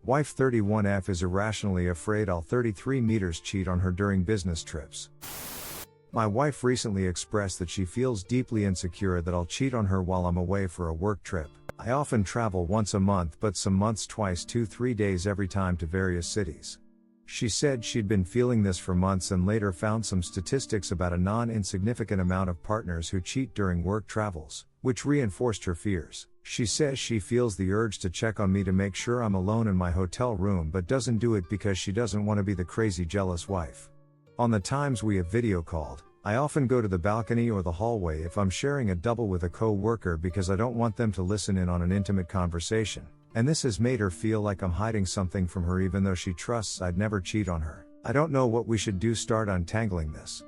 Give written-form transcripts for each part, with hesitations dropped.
Wife 31F is irrationally afraid I'll 33 meters cheat on her during business trips. My wife recently expressed that she feels deeply insecure that I'll cheat on her while I'm away for a work trip. I often travel once a month, but some months twice 2-3 days every time to various cities. She said she'd been feeling this for months and later found some statistics about a non-insignificant amount of partners who cheat during work travels, which reinforced her fears. She says she feels the urge to check on me to make sure I'm alone in my hotel room but doesn't do it because she doesn't want to be the crazy jealous wife. On the times we have video called, I often go to the balcony or the hallway if I'm sharing a double with a co-worker because I don't want them to listen in on an intimate conversation, and this has made her feel like I'm hiding something from her even though she trusts I'd never cheat on her. I don't know what we should do. Start untangling this.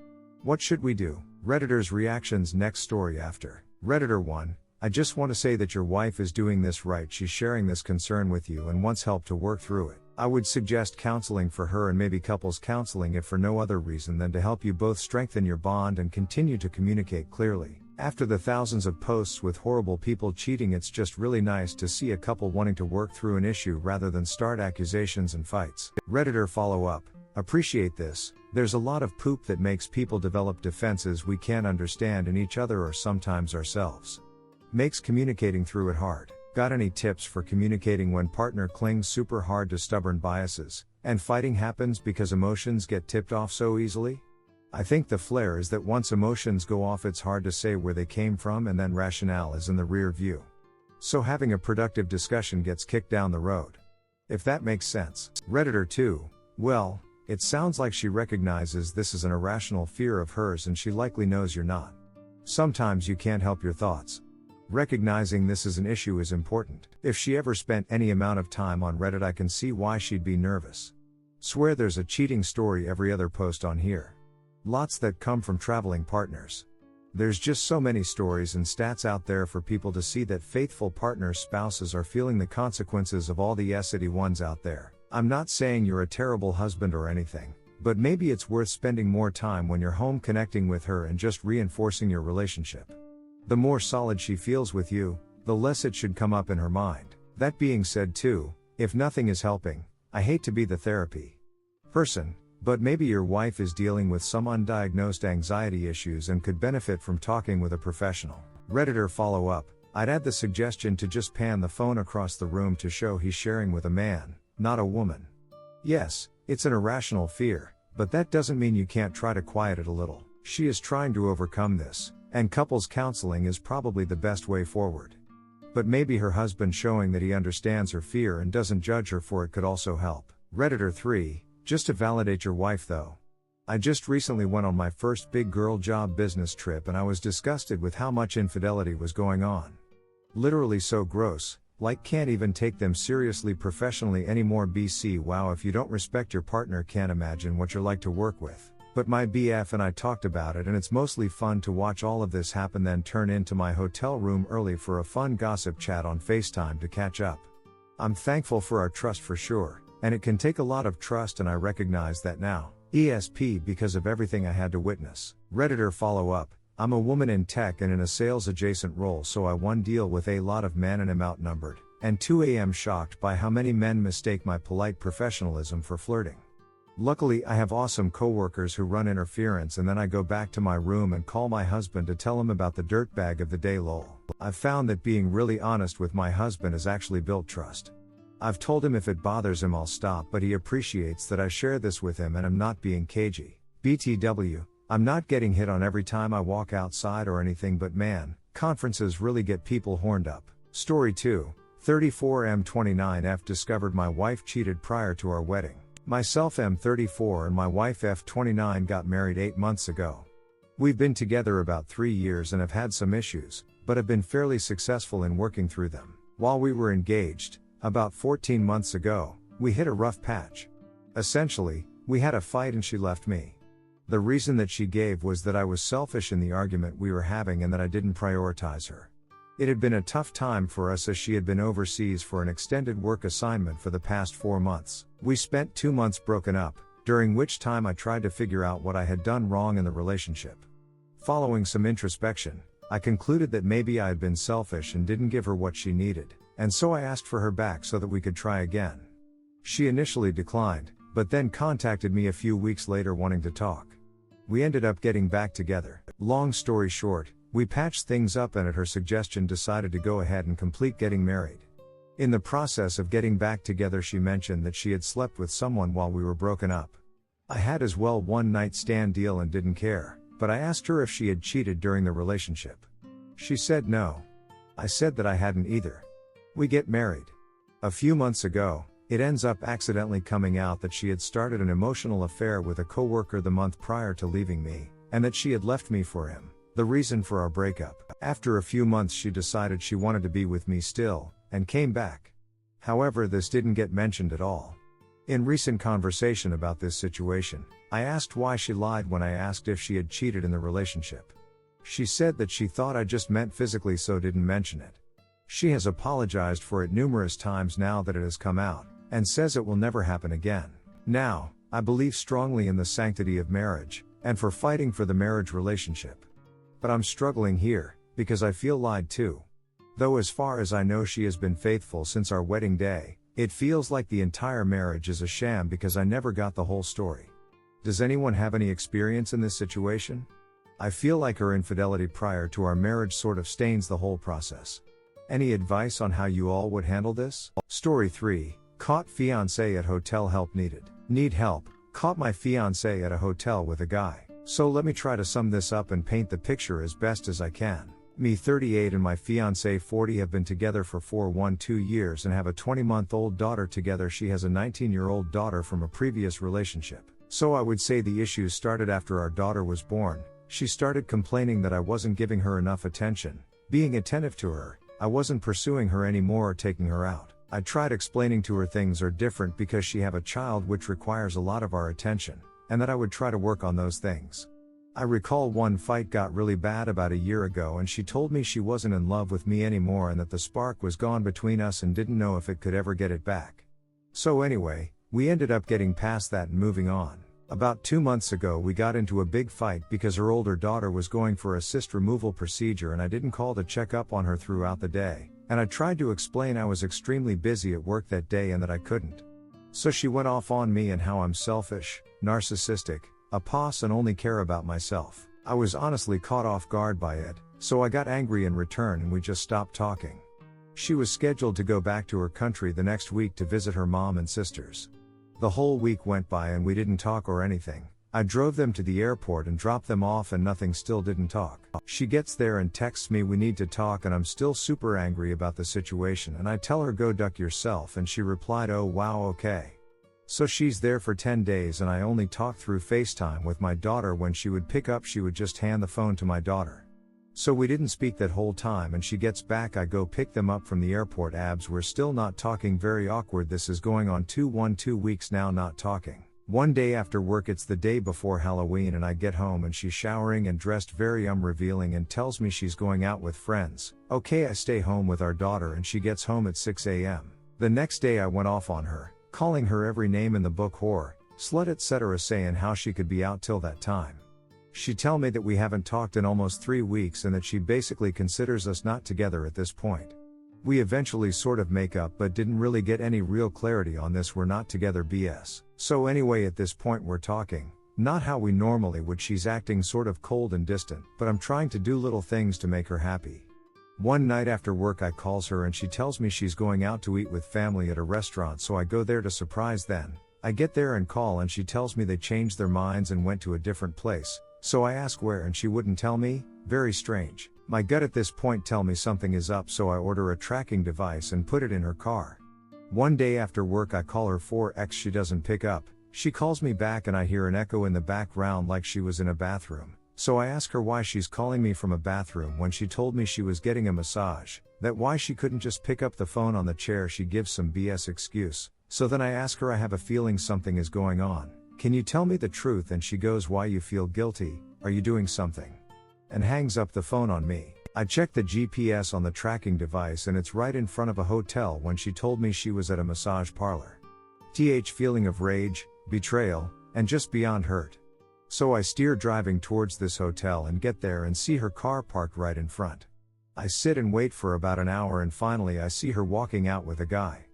What should we do? Redditor's reactions. Next story after. Redditor 1. I just want to say that your wife is doing this right. She's sharing this concern with you and wants help to work through it. I would suggest counseling for her and maybe couples counseling if for no other reason than to help you both strengthen your bond and continue to communicate clearly. After the thousands of posts with horrible people cheating, it's just really nice to see a couple wanting to work through an issue rather than start accusations and fights. Redditor follow-up. Appreciate this. There's a lot of poop that makes people develop defenses we can't understand in each other or sometimes ourselves. Makes communicating through it hard. Got any tips for communicating when partner clings super hard to stubborn biases, and fighting happens because emotions get tipped off so easily? I think the flair is that once emotions go off it's hard to say where they came from and then rationale is in the rear view. So having a productive discussion gets kicked down the road. If that makes sense. Redditor 2. Well, it sounds like she recognizes this is an irrational fear of hers and she likely knows you're not. Sometimes you can't help your thoughts. Recognizing this as an issue is important. If she ever spent any amount of time on Reddit, I can see why she'd be nervous. Swear there's a cheating story every other post on here. Lots that come from traveling partners. There's just so many stories and stats out there for people to see that faithful partners' spouses are feeling the consequences of all the essity ones out there. I'm not saying you're a terrible husband or anything, but maybe it's worth spending more time when you're home connecting with her and just reinforcing your relationship. The more solid she feels with you, the less it should come up in her mind. That being said too, if nothing is helping, I hate to be the therapy person, but maybe your wife is dealing with some undiagnosed anxiety issues and could benefit from talking with a professional. Redditor follow up. I'd add the suggestion to just pan the phone across the room to show he's sharing with a man, not a woman. Yes, it's an irrational fear, but that doesn't mean you can't try to quiet it a little. She is trying to overcome this, and couples counseling is probably the best way forward. But maybe her husband showing that he understands her fear and doesn't judge her for it could also help. Redditor 3. Just to validate your wife though. I just recently went on my first big girl job business trip and I was disgusted with how much infidelity was going on. Literally so gross, like can't even take them seriously professionally anymore. BC wow, if you don't respect your partner, can't imagine what you're like to work with. But my BF and I talked about it and it's mostly fun to watch all of this happen, then turn into my hotel room early for a fun gossip chat on FaceTime to catch up. I'm thankful for our trust for sure, and it can take a lot of trust and I recognize that now. ESP because of everything I had to witness. Redditor follow up. I'm a woman in tech and in a sales adjacent role, so I 1 deal with a lot of men and am outnumbered, and 2 am shocked by how many men mistake my polite professionalism for flirting. Luckily I have awesome coworkers who run interference and then I go back to my room and call my husband to tell him about the dirtbag of the day lol. I've found that being really honest with my husband has actually built trust. I've told him if it bothers him I'll stop, but he appreciates that I share this with him and I'm not being cagey. BTW, I'm not getting hit on every time I walk outside or anything, but man, conferences really get people horned up. Story 2. 34M29F discovered my wife cheated prior to our wedding. Myself M34 and my wife F29 got married 8 months ago. We've been together about 3 years and have had some issues, but have been fairly successful in working through them. While we were engaged, about 14 months ago, we hit a rough patch. Essentially, we had a fight and she left me. The reason that she gave was that I was selfish in the argument we were having and that I didn't prioritize her. It had been a tough time for us as she had been overseas for an extended work assignment for the past 4 months. We spent 2 months broken up, during which time I tried to figure out what I had done wrong in the relationship. Following some introspection, I concluded that maybe I had been selfish and didn't give her what she needed, and so I asked for her back so that we could try again. She initially declined, but then contacted me a few weeks later wanting to talk. We ended up getting back together. Long story short, we patched things up and at her suggestion decided to go ahead and complete getting married. In the process of getting back together she mentioned that she had slept with someone while we were broken up. I had as well one night stand deal and didn't care, but I asked her if she had cheated during the relationship. She said no. I said that I hadn't either. We get married. A few months ago, it ends up accidentally coming out that she had started an emotional affair with a coworker the month prior to leaving me, and that she had left me for him, the reason for our breakup. After a few months she decided she wanted to be with me still, and came back. However, this didn't get mentioned at all. In recent conversation about this situation, I asked why she lied when I asked if she had cheated in the relationship. She said that she thought I just meant physically so didn't mention it. She has apologized for it numerous times now that it has come out, and says it will never happen again. Now, I believe strongly in the sanctity of marriage, and for fighting for the marriage relationship. But I'm struggling here, because I feel lied to. Though as far as I know she has been faithful since our wedding day, it feels like the entire marriage is a sham because I never got the whole story. Does anyone have any experience in this situation? I feel like her infidelity prior to our marriage sort of stains the whole process. Any advice on how you all would handle this? Story 3, caught fiancé at hotel, help needed. Need help, caught my fiancé at a hotel with a guy. So let me try to sum this up and paint the picture as best as I can. Me 38 and my fiancé 40 have been together for 2 years and have a 20-month-old daughter together. She has a 19-year-old daughter from a previous relationship. So I would say the issues started after our daughter was born. She started complaining that I wasn't giving her enough attention, being attentive to her. I wasn't pursuing her anymore or taking her out. I tried explaining to her things are different because she have a child which requires a lot of our attention, and that I would try to work on those things. I recall one fight got really bad about a year ago and she told me she wasn't in love with me anymore and that the spark was gone between us and didn't know if it could ever get it back. So anyway, we ended up getting past that and moving on. About 2 months ago we got into a big fight because her older daughter was going for a cyst removal procedure and I didn't call to check up on her throughout the day, and I tried to explain I was extremely busy at work that day and that I couldn't. So she went off on me and how I'm selfish, narcissistic, a boss and only care about myself. I was honestly caught off guard by it, so I got angry in return and we just stopped talking. She was scheduled to go back to her country the next week to visit her mom and sisters. The whole week went by and we didn't talk or anything. I drove them to the airport and dropped them off and nothing, still didn't talk. She gets there and texts me we need to talk and I'm still super angry about the situation and I tell her go duck yourself and she replied oh wow okay. So she's there for 10 days and I only talk through FaceTime with my daughter. When she would pick up she would just hand the phone to my daughter. So we didn't speak that whole time and she gets back, I go pick them up from the airport. We're still not talking, very awkward. This is going on 2 weeks now not talking. One day after work, it's the day before Halloween and I get home and she's showering and dressed very revealing and tells me she's going out with friends. Okay, I stay home with our daughter and she gets home at 6 a.m. The next day I went off on her, calling her every name in the book, whore, slut, etc., saying how she could be out till that time. She tell me that we haven't talked in almost 3 weeks and that she basically considers us not together at this point. We eventually sort of make up but didn't really get any real clarity on this we're not together BS. So anyway, at this point we're talking, not how we normally would. She's acting sort of cold and distant, but I'm trying to do little things to make her happy. One night after work I calls her and she tells me she's going out to eat with family at a restaurant, so I go there to surprise them. I get there and call and she tells me they changed their minds and went to a different place. So I ask where and she wouldn't tell me. Very strange. My gut at this point tell me something is up, so I order a tracking device and put it in her car. One day after work I call her 4x, she doesn't pick up. She calls me back and I hear an echo in the background like she was in a bathroom. So I ask her why she's calling me from a bathroom when she told me she was getting a massage, that why she couldn't just pick up the phone on the chair. She gives some BS excuse. So then I ask her, I have a feeling something is going on. Can you tell me the truth? And she goes, why you feel guilty? Are you doing something? And hangs up the phone on me. I checked the GPS on the tracking device and it's right in front of a hotel when she told me she was at a massage parlor. Feeling of rage, betrayal, and just beyond hurt. So I steer driving towards this hotel and get there and see her car parked right in front. I sit and wait for about an hour and finally I see her walking out with a guy.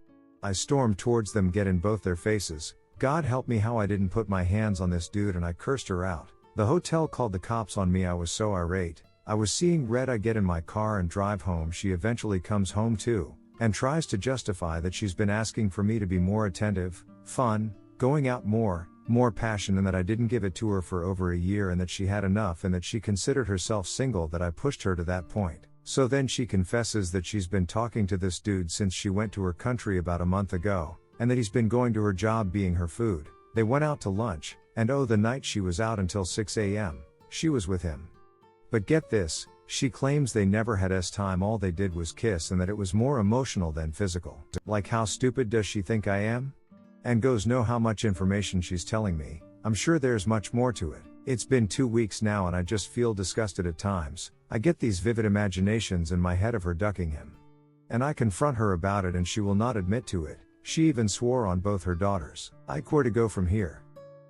I stormed towards them, get in both their faces. God help me how I didn't put my hands on this dude, and I cursed her out. The hotel called the cops on me. I was so irate. I was seeing red. I get in my car and drive home. She eventually comes home too, and tries to justify that she's been asking for me to be more attentive, fun, going out more passion, and that I didn't give it to her for over a year, and that she had enough, and that she considered herself single, that I pushed her to that point. So then she confesses that she's been talking to this dude since she went to her country about a month ago, and that he's been going to her job being her food. They went out to lunch, and the night she was out until 6 a.m., she was with him. But get this, she claims they never had time, all they did was kiss, and that it was more emotional than physical. Like, how stupid does she think I am? And goes, know how much information she's telling me. I'm sure there's much more to it. It's been 2 weeks now and I just feel disgusted at times. I get these vivid imaginations in my head of her ducking him. And I confront her about it and she will not admit to it. She even swore on both her daughters. Where to go from here?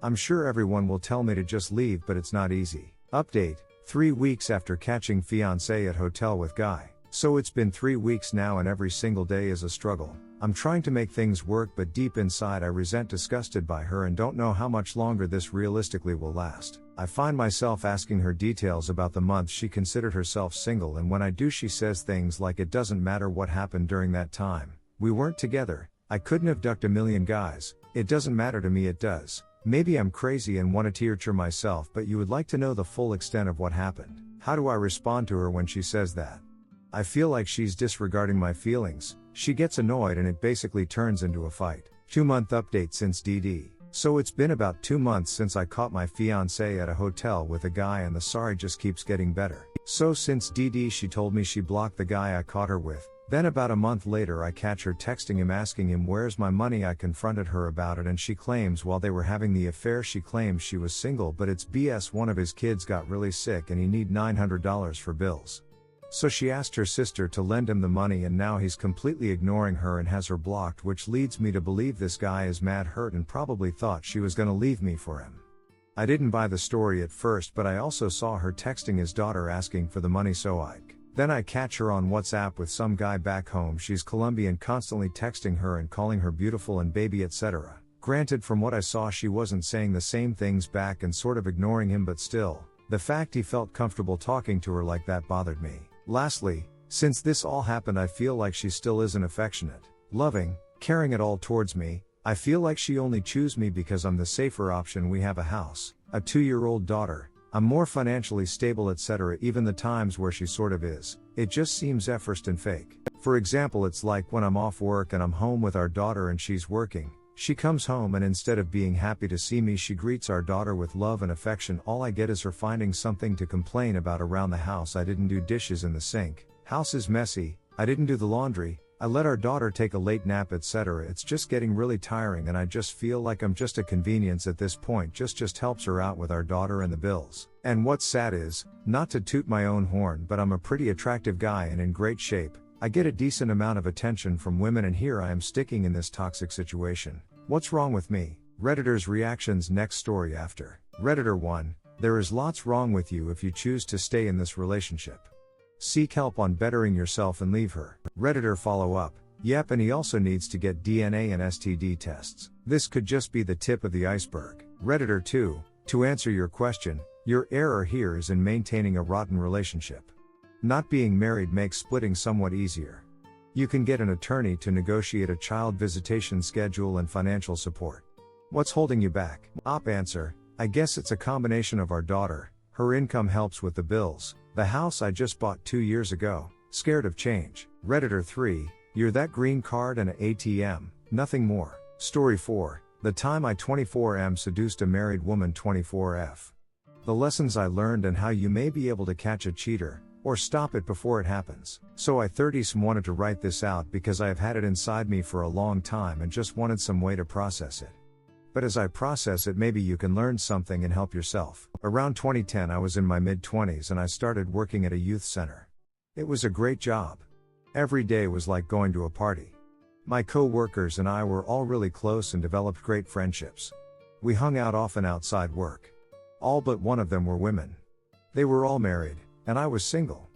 I'm sure everyone will tell me to just leave, but it's not easy. Update: 3 weeks after catching fiancé at hotel with guy. So it's been 3 weeks now and every single day is a struggle. I'm trying to make things work, but deep inside I resent, disgusted by her, and don't know how much longer this realistically will last. I find myself asking her details about the month she considered herself single, and when I do she says things like it doesn't matter what happened during that time. We weren't together. I couldn't have ducked a million guys. It doesn't matter to me, it does. Maybe I'm crazy and want to tear myself, but you would like to know the full extent of what happened. How do I respond to her when she says that? I feel like she's disregarding my feelings. She gets annoyed and it basically turns into a fight. 2-month update since DD. So it's been about 2 months since I caught my fiancé at a hotel with a guy, and the sorry just keeps getting better. So since DD she told me she blocked the guy I caught her with. Then about a month later I catch her texting him asking him where's my money. I confronted her about it and she claims while they were having the affair she claims she was single, but it's BS. One of his kids got really sick and he need $900 for bills. So she asked her sister to lend him the money, and now he's completely ignoring her and has her blocked, which leads me to believe this guy is mad hurt and probably thought she was gonna leave me for him. I didn't buy the story at first, but I also saw her texting his daughter asking for the money, so then I catch her on WhatsApp with some guy back home. She's Colombian, constantly texting her and calling her beautiful and baby, etc. Granted, from what I saw she wasn't saying the same things back and sort of ignoring him, but still, the fact he felt comfortable talking to her like that bothered me. Lastly, since this all happened I feel like she still isn't affectionate, loving, caring at all towards me. I feel like she only chooses me because I'm the safer option. We have a house, a 2-year-old daughter, I'm more financially stable, etc. Even the times where she sort of is, it just seems efforced and fake. For example, it's like when I'm off work and I'm home with our daughter and she's working. She comes home and instead of being happy to see me, she greets our daughter with love and affection. All I get is her finding something to complain about around the house. I didn't do dishes in the sink. House is messy. I didn't do the laundry. I let our daughter take a late nap, etc. It's just getting really tiring and I just feel like I'm just a convenience at this point. Just helps her out with our daughter and the bills. And what's sad is, not to toot my own horn, but I'm a pretty attractive guy and in great shape. I get a decent amount of attention from women, and here I am sticking in this toxic situation. What's wrong with me? Redditors' reactions. Next story after. Redditor 1, there is lots wrong with you if you choose to stay in this relationship. Seek help on bettering yourself and leave her. Redditor follow up. Yep, and he also needs to get DNA and STD tests. This could just be the tip of the iceberg. Redditor 2, to answer your question, your error here is in maintaining a rotten relationship. Not being married makes splitting somewhat easier. You can get an attorney to negotiate a child visitation schedule and financial support. What's holding you back? Op answer, I guess it's a combination of our daughter, her income helps with the bills, the house I just bought 2 years ago, scared of change. Redditor 3, you're that green card and an ATM, nothing more. Story 4, the time I 24M seduced a married woman. 24F. The lessons I learned and how you may be able to catch a cheater, or stop it before it happens. So I 30some wanted to write this out because I have had it inside me for a long time and just wanted some way to process it. But as I process it, maybe you can learn something and help yourself. Around 2010 I was in my mid-20s and I started working at a youth center. It was a great job. Every day was like going to a party. My co-workers and I were all really close and developed great friendships. We hung out often outside work. All but one of them were women. They were all married, and I was single.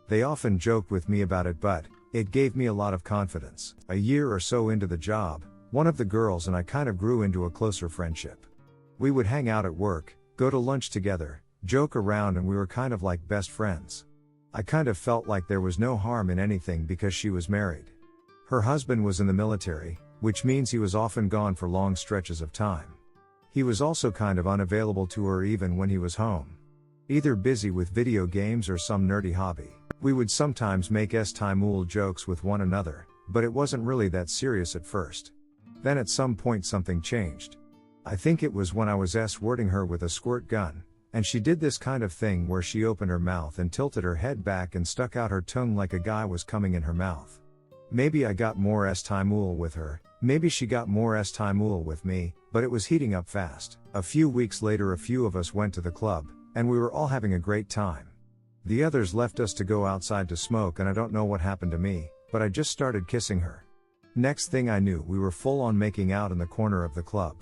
They often joked with me about it, but It gave me a lot of confidence. A year or so into the job, one of the girls and I kind of grew into a closer friendship. We would hang out at work, go to lunch together, joke around, and we were kind of like best friends. I kind of felt like there was no harm in anything because she was married. Her husband was in the military, which means he was often gone for long stretches of time. He was also kind of unavailable to her even when he was home. Either busy with video games or some nerdy hobby. We would sometimes make S-time jokes with one another, but it wasn't really that serious at first. Then at some point something changed. I think it was when I was S-wording her with a squirt gun, and she did this kind of thing where she opened her mouth and tilted her head back and stuck out her tongue like a guy was coming in her mouth. Maybe I got more S-time with her, maybe she got more S-time with me, but it was heating up fast. A few weeks later a few of us went to the club, and we were all having a great time. The others left us to go outside to smoke, and I don't know what happened to me, but I just started kissing her. Next thing I knew we were full on making out in the corner of the club.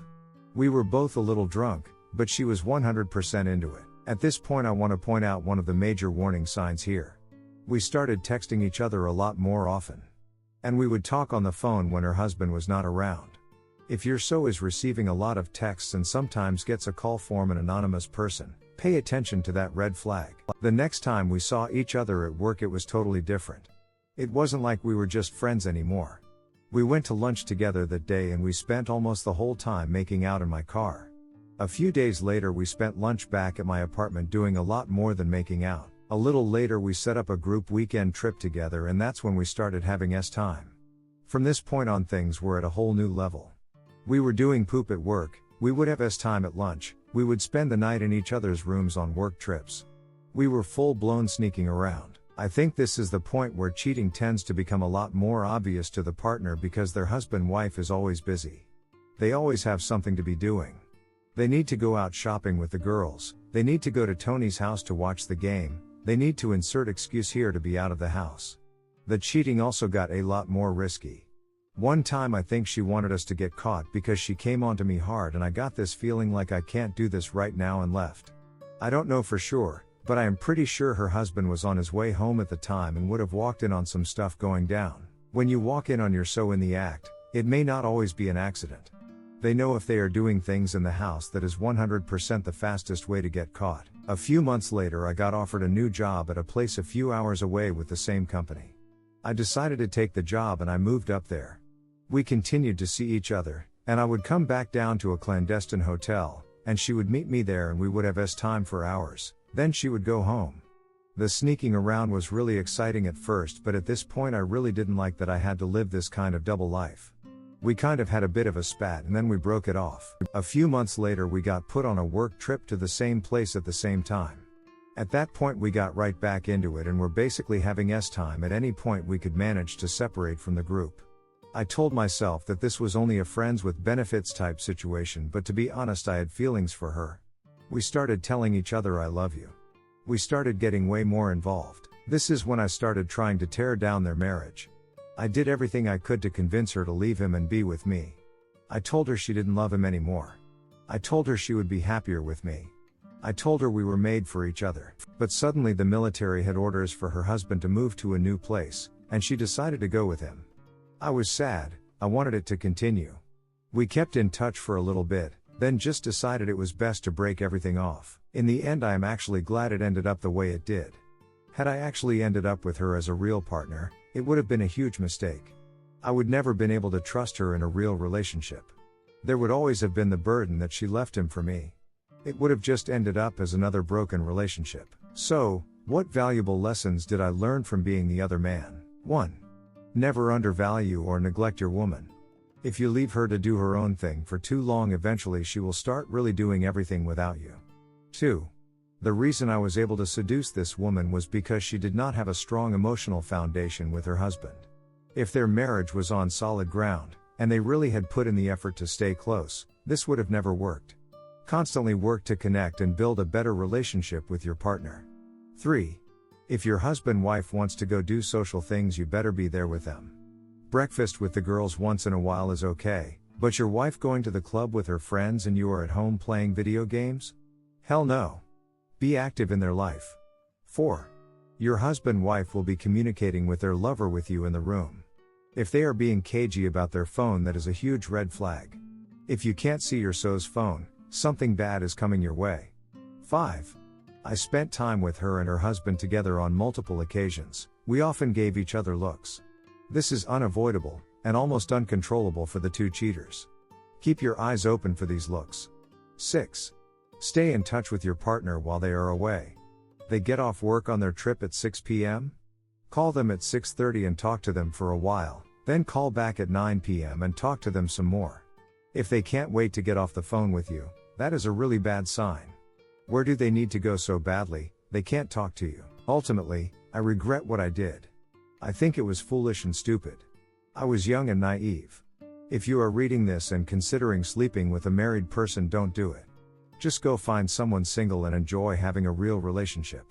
We were both a little drunk, but she was 100% into it. At this point I want to point out one of the major warning signs here. We started texting each other a lot more often. And we would talk on the phone when her husband was not around. If you're is receiving a lot of texts and sometimes gets a call from an anonymous person, pay attention to that red flag. The next time we saw each other at work it was totally different. It wasn't like we were just friends anymore. We went to lunch together that day and we spent almost the whole time making out in my car. A few days later we spent lunch back at my apartment doing a lot more than making out. A little later we set up a group weekend trip together, and that's when we started having S-time. From this point on things were at a whole new level. We were doing poop at work, we would have S-time at lunch, we would spend the night in each other's rooms on work trips. We were full-blown sneaking around. I think this is the point where cheating tends to become a lot more obvious to the partner because their husband-wife is always busy. They always have something to be doing. They need to go out shopping with the girls, they need to go to Tony's house to watch the game, they need to insert excuse here to be out of the house. The cheating also got a lot more risky. One time I think she wanted us to get caught because she came onto me hard and I got this feeling like I can't do this right now and left. I don't know for sure, but I am pretty sure her husband was on his way home at the time and would have walked in on some stuff going down. When you walk in on you're so in the act, it may not always be an accident. They know if they are doing things in the house that is 100% the fastest way to get caught. A few months later I got offered a new job at a place a few hours away with the same company. I decided to take the job and I moved up there. We continued to see each other, and I would come back down to a clandestine hotel, and she would meet me there and we would have S-time for hours, then she would go home. The sneaking around was really exciting at first, but at this point I really didn't like that I had to live this kind of double life. We kind of had a bit of a spat and then we broke it off. A few months later we got put on a work trip to the same place at the same time. At that point we got right back into it and were basically having S-time at any point we could manage to separate from the group. I told myself that this was only a friends with benefits type situation, but to be honest I had feelings for her. We started telling each other I love you. We started getting way more involved. This is when I started trying to tear down their marriage. I did everything I could to convince her to leave him and be with me. I told her she didn't love him anymore. I told her she would be happier with me. I told her we were made for each other. But suddenly the military had orders for her husband to move to a new place, and she decided to go with him. I was sad, I wanted it to continue. We kept in touch for a little bit, then just decided it was best to break everything off. In the end I am actually glad it ended up the way it did. Had I actually ended up with her as a real partner, it would have been a huge mistake. I would never been able to trust her in a real relationship. There would always have been the burden that she left him for me. It would have just ended up as another broken relationship. So, what valuable lessons did I learn from being the other man? 1. Never undervalue or neglect your woman. If you leave her to do her own thing for too long, eventually she will start really doing everything without you. 2. The reason I was able to seduce this woman was because she did not have a strong emotional foundation with her husband. If their marriage was on solid ground, and they really had put in the effort to stay close, this would have never worked. Constantly work to connect and build a better relationship with your partner. 3. If your husband-wife wants to go do social things, you better be there with them. Breakfast with the girls once in a while is okay, but your wife going to the club with her friends and you are at home playing video games? Hell no. Be active in their life. 4. Your husband/wife will be communicating with their lover with you in the room. If they are being cagey about their phone, that is a huge red flag. If you can't see your so's phone, something bad is coming your way. 5. I spent time with her and her husband together on multiple occasions. We often gave each other looks. This is unavoidable, and almost uncontrollable for the two cheaters. Keep your eyes open for these looks. 6. Stay in touch with your partner while they are away. They get off work on their trip at 6 p.m.? Call them at 6:30 and talk to them for a while, then call back at 9 p.m. and talk to them some more. If they can't wait to get off the phone with you, that is a really bad sign. Where do they need to go so badly, they can't talk to you? Ultimately, I regret what I did. I think it was foolish and stupid. I was young and naive. If you are reading this and considering sleeping with a married person, don't do it. Just go find someone single and enjoy having a real relationship.